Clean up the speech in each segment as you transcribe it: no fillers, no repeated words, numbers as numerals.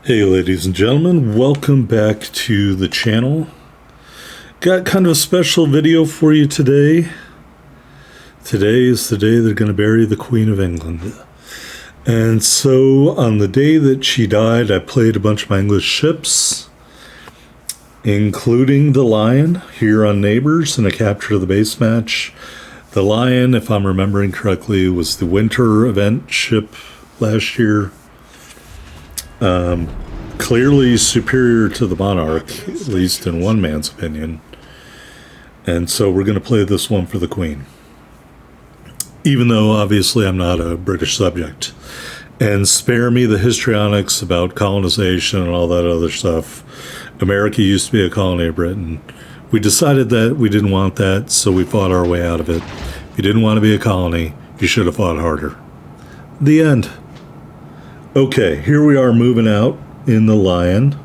Hey ladies and gentlemen, welcome back to the channel. Got kind of a special video for you today. Today is the day they're going to bury the Queen of England. And so on the day that she died, I played a bunch of my English ships, including the Lion here on Neighbors in a capture of the base match. The Lion, if I'm remembering correctly, was the winter event ship last year. Clearly superior to the Monarch, at least in one man's opinion. And so we're going to play this one for the Queen. Even though, obviously, I'm not a British subject. And spare me the histrionics about colonization and all that other stuff. America used to be a colony of Britain. We decided that we didn't want that, so we fought our way out of it. If you didn't want to be a colony, you should have fought harder. The end. Okay, here we are moving out in the Lion.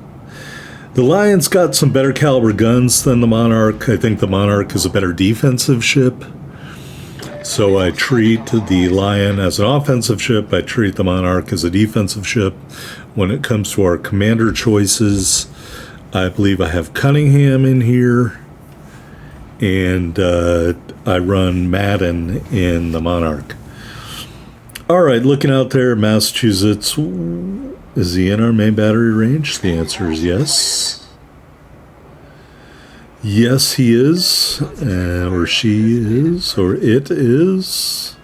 The Lion's got some better caliber guns than the Monarch. I think the Monarch is a better defensive ship. So I treat the Lion as an offensive ship. I treat the Monarch as a defensive ship. When it comes to our commander choices, I believe I have Cunningham in here. And I run Madden in the Monarch. All right, looking out there, Massachusetts. Is he in our main battery range? The answer is yes. Yes, he is. Or she is. Or it is.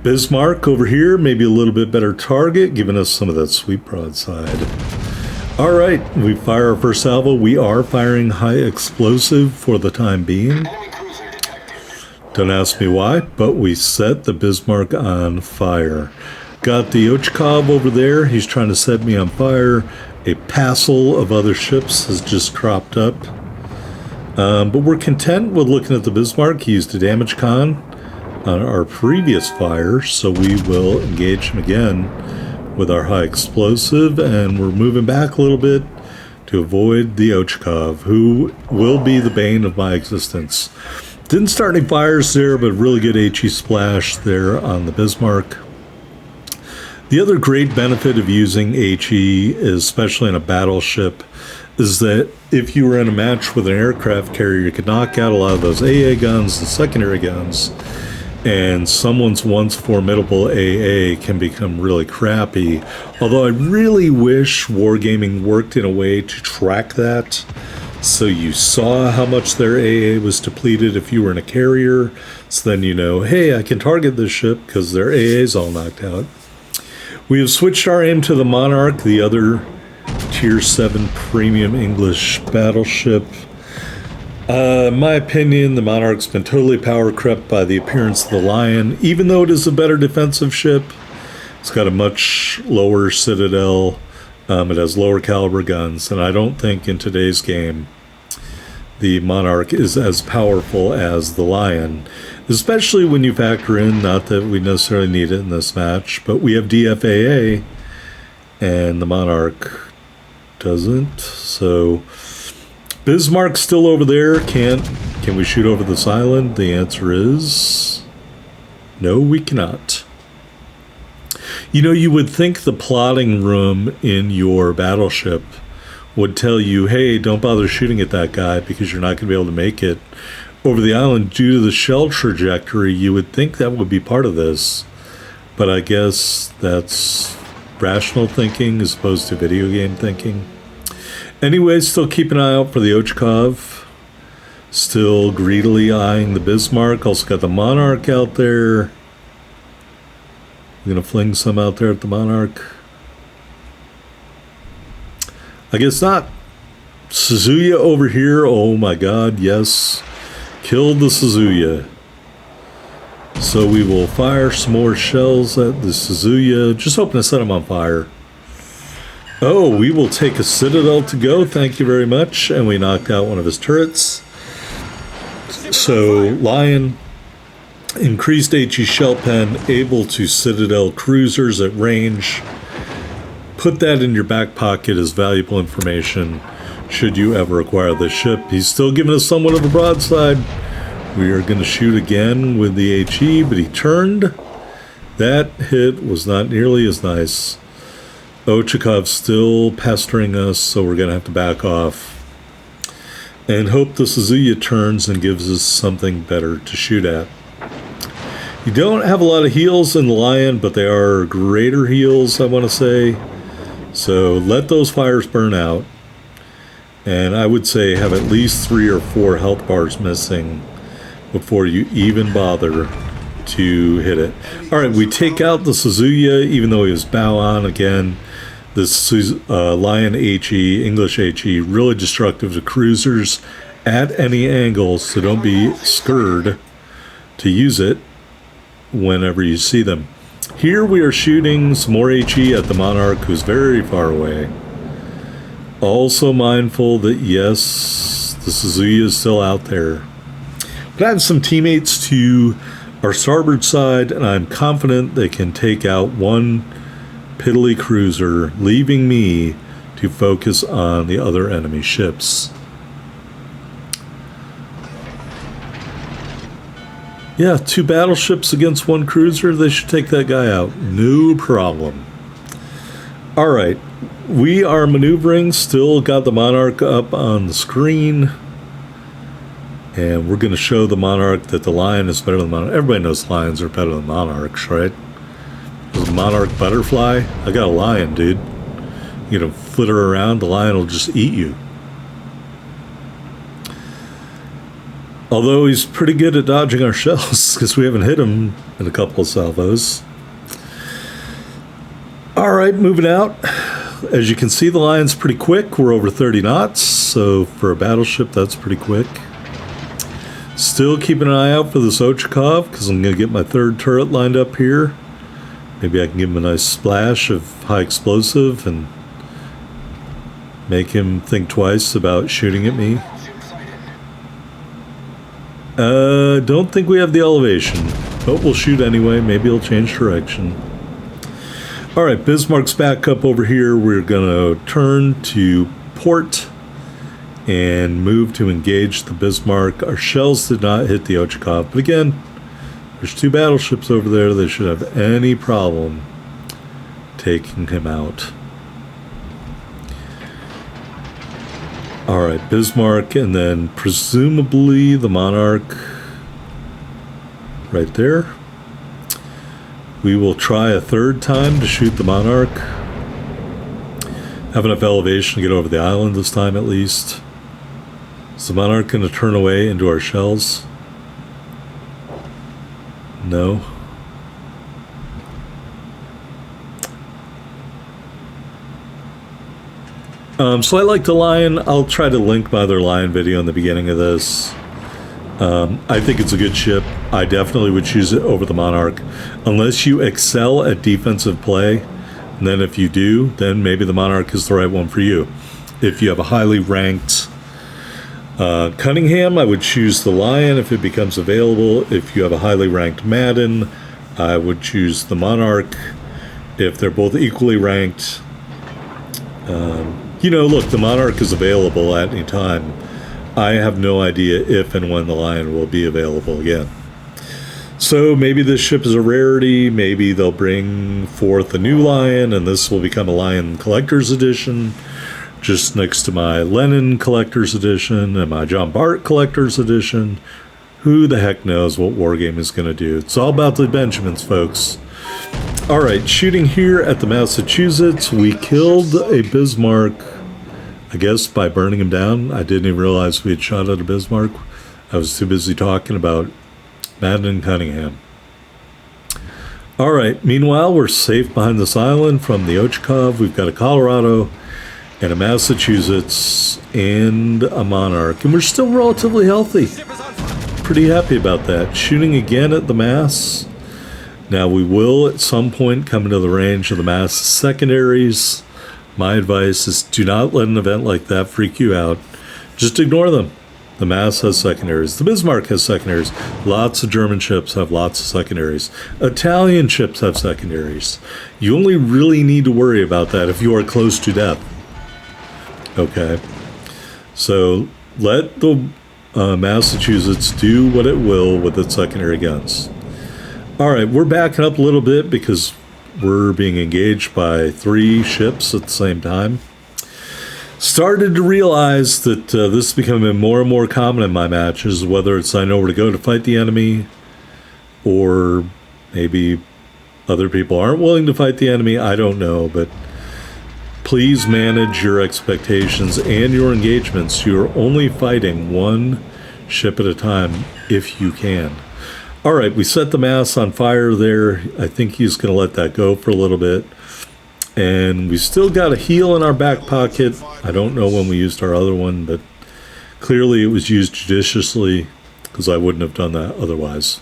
Bismarck over here, maybe a little bit better target, giving us some of that sweet broadside. All right, we fire our first salvo. We are firing high explosive for the time being. Don't ask me why, but we set the Bismarck on fire. Got the Ochkov over there. He's trying to set me on fire. A passel of other ships has just cropped up. But we're content with looking at the Bismarck. He used a damage con on our previous fire, so we will engage him again with our high explosive, and we're moving back a little bit to avoid the Ochkov, who will be the bane of my existence. Didn't start any fires there, but really good HE splash there on the Bismarck. The other great benefit of using HE, especially in a battleship, is that if you were in a match with an aircraft carrier, you could knock out a lot of those AA guns and secondary guns, and someone's once formidable AA can become really crappy. Although I really wish wargaming worked in a way to track that, so you saw how much their AA was depleted if you were in a carrier, so then you know, hey, I can target this ship because their AA is all knocked out. We have switched our aim to the Monarch, the other Tier 7 premium English battleship. In my opinion, the Monarch's been totally power crept by the appearance of the Lion. Even though it is a better defensive ship, it's got a much lower citadel. It has lower caliber guns, and I don't think in today's game the Monarch is as powerful as the Lion, especially when you factor in, not that we necessarily need it in this match, but we have DFAA and the Monarch doesn't. So Bismarck's still over there. Can we shoot over this island? The answer is no, we cannot. You know, you would think the plotting room in your battleship would tell you, hey, don't bother shooting at that guy because you're not going to be able to make it over the island due to the shell trajectory. You would think that would be part of this, but I guess that's rational thinking as opposed to video game thinking. Anyway, still keep an eye out for the Ochkov. Still greedily eyeing the Bismarck. Also got the Monarch out there. I'm going to fling some out there at the Monarch. I guess not. Suzuya over here. Oh my god, yes. Killed the Suzuya. So we will fire some more shells at the Suzuya. Just hoping to set him on fire. Oh, we will take a Citadel to go. Thank you very much. And we knocked out one of his turrets. So Lion, increased HE shell pen, able to Citadel cruisers at range. Put that in your back pocket as valuable information should you ever acquire this ship. He's still giving us somewhat of a broadside. We are going to shoot again with the HE, but he turned. That hit was not nearly as nice. Ochakov's still pestering us, so we're going to have to back off. And hope the Suzuya turns and gives us something better to shoot at. You don't have a lot of heals in the Lion, but they are greater heals, I want to say. So let those fires burn out. And I would say have at least 3 or 4 health bars missing before you even bother to hit it. Alright, we take out the Suzuya, even though he was bow on again. This Lion HE, English HE, really destructive to cruisers at any angle, so don't be scared to use it whenever you see them. Here we are shooting some more HE at the Monarch, who's very far away. Also mindful that, yes, the Suzuya is still out there. But I have some teammates to our starboard side, and I'm confident they can take out one piddly cruiser, leaving me to focus on the other enemy ships. Yeah, 2 battleships against 1 cruiser. They should take that guy out. No problem. Alright, we are maneuvering. Still got the Monarch up on the screen. And we're going to show the Monarch that the Lion is better than the Monarch. Everybody knows Lions are better than Monarchs, right? There's a Monarch butterfly. I got a Lion, dude. You know, flitter around, the Lion will just eat you. Although he's pretty good at dodging our shells, because we haven't hit him in a couple of salvos. Alright, moving out. As you can see, the Lion's pretty quick. We're over 30 knots, so for a battleship, that's pretty quick. Still keeping an eye out for this Ochakov, because I'm going to get my 3rd turret lined up here. Maybe I can give him a nice splash of high explosive and make him think twice about shooting at me. Don't think we have the elevation, but we'll shoot anyway. Maybe he'll change direction. Alright, Bismarck's back up over here. We're going to turn to port and move to engage the Bismarck. Our shells did not hit the Ochakov, but again, there's 2 battleships over there. They should have any problem taking him out. Alright, Bismarck, and then presumably the Monarch right there. We will try a 3rd time to shoot the Monarch. Have enough elevation to get over the island this time at least. Is the Monarch going to turn away into our shells? No. So I like the Lion. I'll try to link my other Lion video in the beginning of this. I think it's a good ship. I definitely would choose it over the Monarch. Unless you excel at defensive play, and then if you do, then maybe the Monarch is the right one for you. If you have a highly ranked Cunningham, I would choose the Lion if it becomes available. If you have a highly ranked Madden, I would choose the Monarch. If they're both equally ranked, you know, look, the Monarch is available at any time. I have no idea if and when the Lion will be available again. So maybe this ship is a rarity. Maybe they'll bring forth a new Lion, and this will become a Lion Collector's Edition, just next to my Lenin Collector's Edition and my John Bart Collector's Edition. Who the heck knows what Wargame is going to do? It's all about the Benjamins, folks. Alright, shooting here at the Massachusetts. We killed a Bismarck, I guess, by burning him down. I didn't even realize we had shot at a Bismarck. I was too busy talking about Madden and Cunningham. Alright, meanwhile, we're safe behind this island from the Ochakov. We've got a Colorado and a Massachusetts and a Monarch. And we're still relatively healthy. Pretty happy about that. Shooting again at the Mass. Now, we will at some point come into the range of the Mass secondaries. My advice is do not let an event like that freak you out. Just ignore them. The Mass has secondaries. The Bismarck has secondaries. Lots of German ships have lots of secondaries. Italian ships have secondaries. You only really need to worry about that if you are close to death. Okay? So let the Massachusetts do what it will with its secondary guns. Alright, we're backing up a little bit because we're being engaged by 3 ships at the same time. Started to realize that this is becoming more and more common in my matches, whether it's I know where to go to fight the enemy, or maybe other people aren't willing to fight the enemy. I don't know, but please manage your expectations and your engagements. You're only fighting 1 ship at a time if you can. All right, we set the mast on fire there. I think he's going to let that go for a little bit. And we still got a heal in our back pocket. I don't know when we used our other one, but clearly it was used judiciously because I wouldn't have done that otherwise.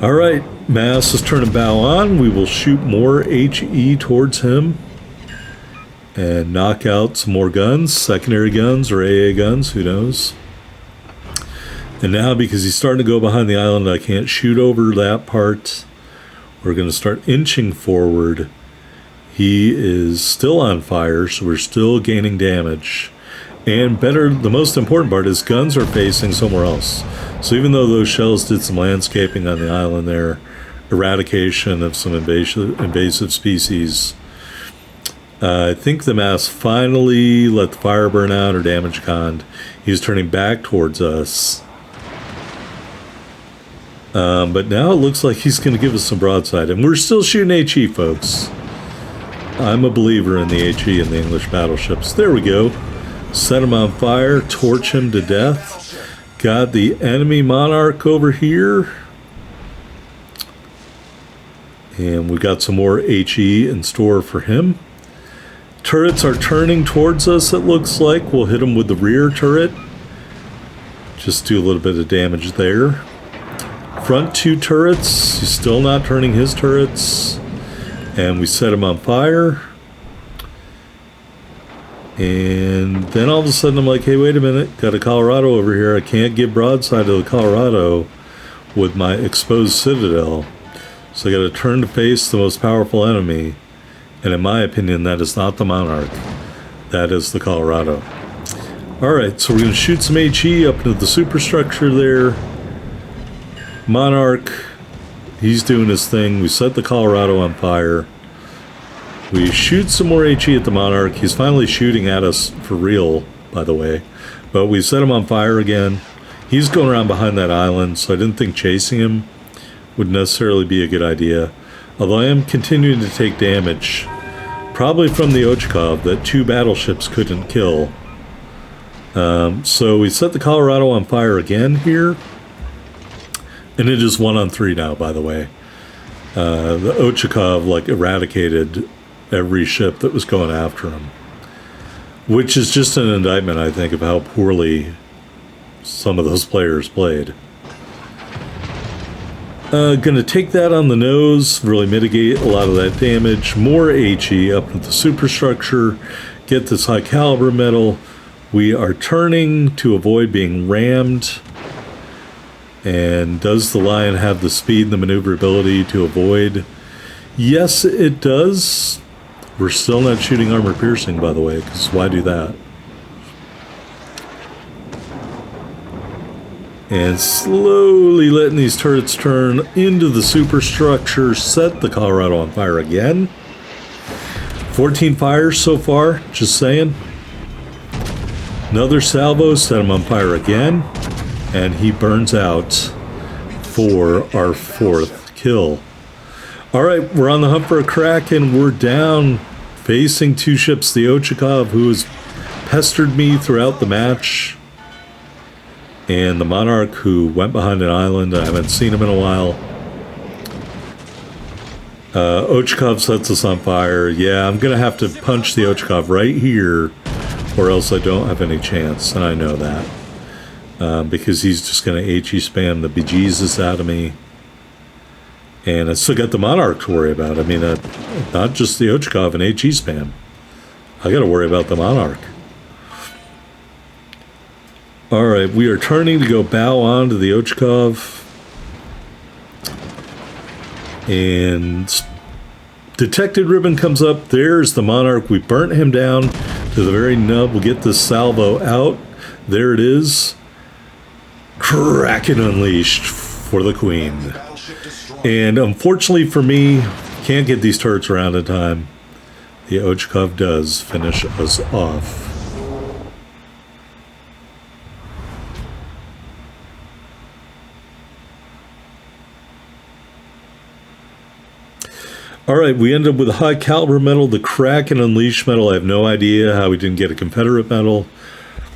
All right, mast is turning bow on. We will shoot more HE towards him and knock out some more guns, secondary guns or AA guns, who knows. And now, because he's starting to go behind the island, I can't shoot over that part. We're going to start inching forward. He is still on fire, so we're still gaining damage. And better, the most important part is guns are facing somewhere else. So even though those shells did some landscaping on the island there, eradication of some invasive species, I think the mast finally let the fire burn out or damage conned. He's turning back towards us. But now it looks like he's going to give us some broadside. And we're still shooting HE, folks. I'm a believer in the HE in the English battleships. There we go. Set him on fire. Torch him to death. Got the enemy monarch over here. And we got some more HE in store for him. Turrets are turning towards us, it looks like. We'll hit him with the rear turret. Just do a little bit of damage there. Front 2 turrets, he's still not turning his turrets. And we set him on fire. And then all of a sudden I'm like, hey, wait a minute, got a Colorado over here. I can't give broadside to the Colorado with my exposed citadel. So I got to turn to face the most powerful enemy. And in my opinion, that is not the Monarch. That is the Colorado. All right, so we're going to shoot some HE up into the superstructure there. Monarch, he's doing his thing. We set the Colorado on fire. We shoot some more HE at the Monarch. He's finally shooting at us for real, by the way. But we set him on fire again. He's going around behind that island, so I didn't think chasing him would necessarily be a good idea. Although I am continuing to take damage, probably from the Ochakov that 2 battleships couldn't kill. So we set the Colorado on fire again here. And it is 1-on-3 now, by the way. The Ochakov, like, eradicated every ship that was going after him. Which is just an indictment, I think, of how poorly some of those players played. Gonna take that on the nose, really mitigate a lot of that damage. More HE up into the superstructure. Get this high caliber metal. We are turning to avoid being rammed. And does the Lion have the speed and the maneuverability to avoid? Yes, it does. We're still not shooting armor piercing, by the way, because why do that? And slowly letting these turrets turn into the superstructure. Set the Colorado on fire again. 14 fires so far, just saying. Another salvo, set him on fire again. And he burns out for our 4th kill. All right, we're on the hunt for a Kraken. We're down, facing 2 ships. The Ochakov, who has pestered me throughout the match. And the Monarch, who went behind an island. I haven't seen him in a while. Ochakov sets us on fire. Yeah, I'm going to have to punch the Ochakov right here, or else I don't have any chance, and I know that. Because he's just going to HE spam the bejesus out of me. And I still got the Monarch to worry about. I mean, not just the Ochakov and HE spam. I got to worry about the Monarch. All right, we are turning to go bow on to the Ochakov. And detected ribbon comes up. There's the Monarch. We burnt him down to the very nub. We'll get this salvo out. There it is. Kraken unleashed for the Queen. And unfortunately for me, can't get these turrets around in time. The Ochkov does finish us off. All right, we end up with a high caliber medal, the Crack and Unleash medal. I have no idea how we didn't get a Confederate medal.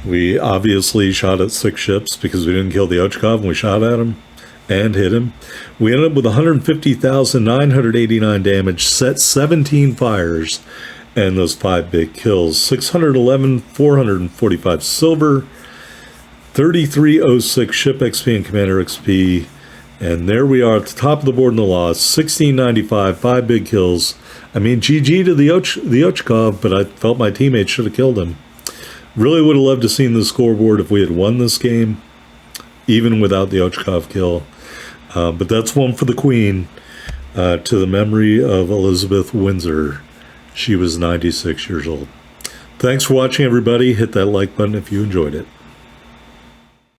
We obviously shot at 6 ships because we didn't kill the Ochkov, and we shot at him and hit him. We ended up with 150,989 damage, set 17 fires, and those 5 big kills. 611, 445 silver, 3306 ship XP and commander XP. And there we are at the top of the board in the loss, 1695, 5 big kills. I mean, GG to the Ochkov, but I felt my teammates should have killed him. Really would have loved to have seen the scoreboard if we had won this game, even without the Ochkov kill. But that's one for the Queen, to the memory of Elizabeth Windsor. She was 96 years old. Thanks for watching, everybody. Hit that like button if you enjoyed it.